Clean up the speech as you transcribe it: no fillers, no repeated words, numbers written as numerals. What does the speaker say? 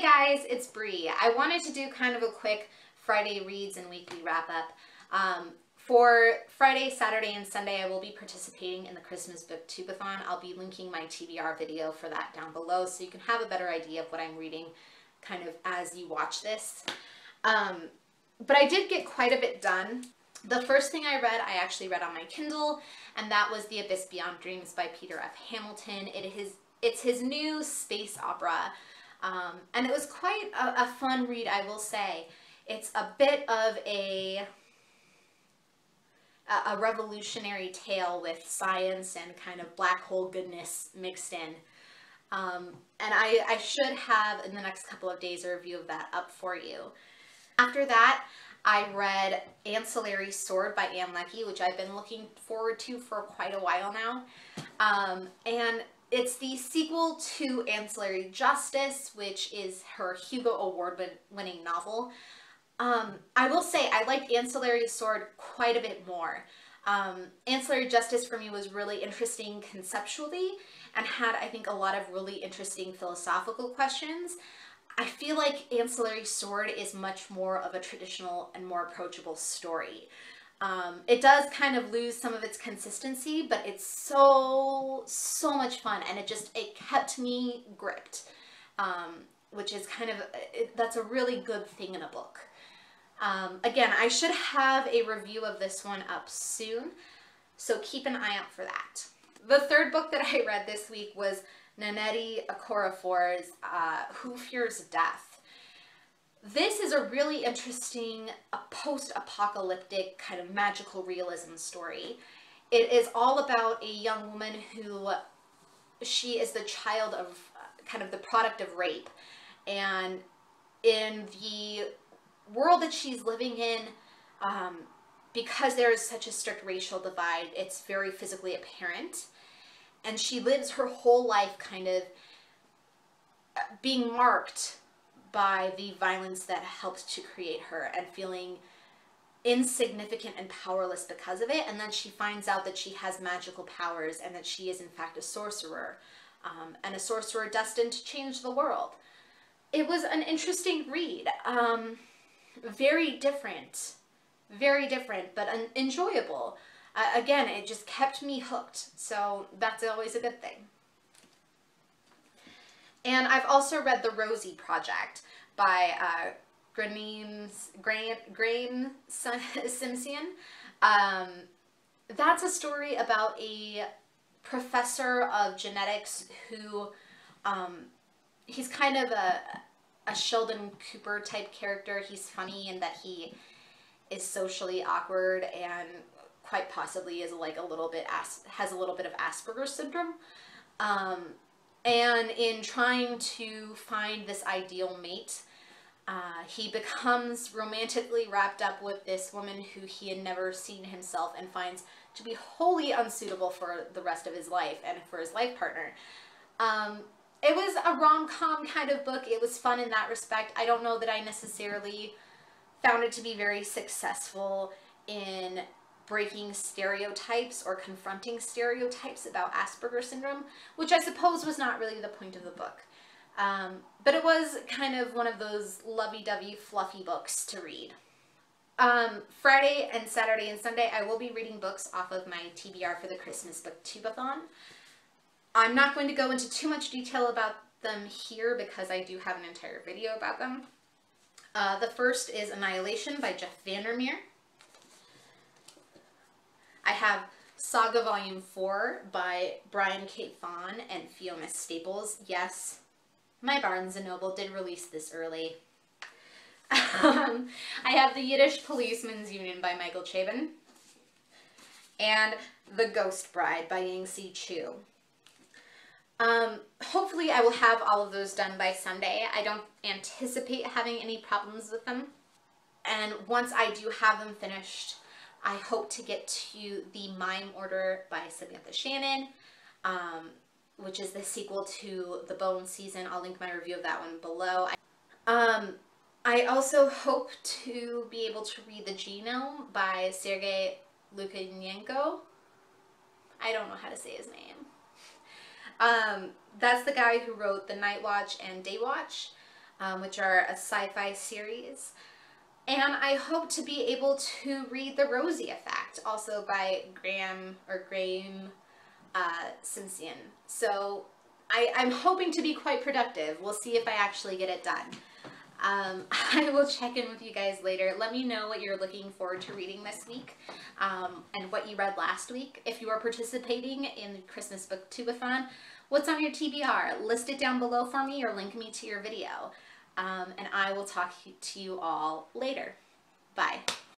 Hey guys, it's Bree. I wanted to do kind of a quick Friday reads and weekly wrap up. For Friday, Saturday, and Sunday, I will be participating in the Christmas BooktubeAthon. I'll be linking my TBR video for that down below so you can have a better idea of what I'm reading kind of as you watch this. But I did get quite a bit done. The first thing I read, I actually read on my Kindle, and that was The Abyss Beyond Dreams by Peter F. Hamilton. It's his new space opera, and it was quite a fun read, I will say. It's a bit of a revolutionary tale with science and kind of black hole goodness mixed in. And I should have, in the next couple of days, a review of that up for you. After that, I read Ancillary Sword by Leckie, which I've been looking forward to for quite a while now. And it's the sequel to Ancillary Justice, which is her Hugo Award-winning novel. I will say I liked Ancillary Sword quite a bit more. Ancillary Justice for me was really interesting conceptually and had, I think, a lot of really interesting philosophical questions. I feel like Ancillary Sword is much more of a traditional and more approachable story. It does kind of lose some of its consistency, but it's so much fun, and it kept me gripped, which is kind of, that's a really good thing in a book. Again, I should have a review of this one up soon, so keep an eye out for that. The third book that I read this week was Nnedi Okorafor's Who Fears Death. This is a really interesting post-apocalyptic kind of magical realism story. It is all about a young woman who, she is the child of, kind of the product of rape. And in the world that she's living in, because there is such a strict racial divide, it's very physically apparent. And she lives her whole life kind of being marked by the violence that helped to create her and feeling insignificant and powerless because of it. And then she finds out that she has magical powers and that she is in fact a sorcerer, and a sorcerer destined to change the world. It was an interesting read. Very different, but enjoyable. Again, it just kept me hooked, so that's always a good thing. And I've also read The Rosie Project by Graeme Simsion. That's a story about a professor of genetics who, he's kind of a Sheldon Cooper type character. He's funny in that he is socially awkward and quite possibly is like has a little bit of Asperger's syndrome. And in trying to find this ideal mate, he becomes romantically wrapped up with this woman who he had never seen himself and finds to be wholly unsuitable for the rest of his life and for his life partner. It was a rom-com kind of book. It was fun in that respect. I don't know that I necessarily found it to be very successful in breaking stereotypes or confronting stereotypes about Asperger's syndrome, which I suppose was not really the point of the book. But it was kind of one of those lovey-dovey, fluffy books to read. Friday and Saturday and Sunday, I will be reading books off of my TBR for the Christmas BooktubeAthon. I'm not going to go into too much detail about them here because I do have an entire video about them. The first is Annihilation by VanderMeer. I have Saga Volume 4 by Brian K. Vaughan and Fiona Staples. Yes, my Barnes & Noble did release this early. I have The Yiddish Policeman's Union by Chabon. And The Ghost Bride by Yangszee Choo. Hopefully I will have all of those done by Sunday. I don't anticipate having any problems with them. And once I do have them finished, I hope to get to the Mime order by Samantha Shannon, which is the sequel to the Bone season. I'll link my review of that one below. I also hope to be able to read the Genome by Sergei Lukyanenko. I don't know how to say his name. That's the guy who wrote The Night Watch and Day Watch. which are a sci-fi series. And I hope to be able to read The Rosie Effect, also by Graeme Simsion. So I'm hoping to be quite productive. We'll see if I actually get it done. I will check in with you guys later. Let me know what you're looking forward to reading this week, and what you read last week. If you are participating in the Christmas BooktubeAthon, what's on your TBR? List it down below for me or link me to your video. And I will talk to you all later. Bye.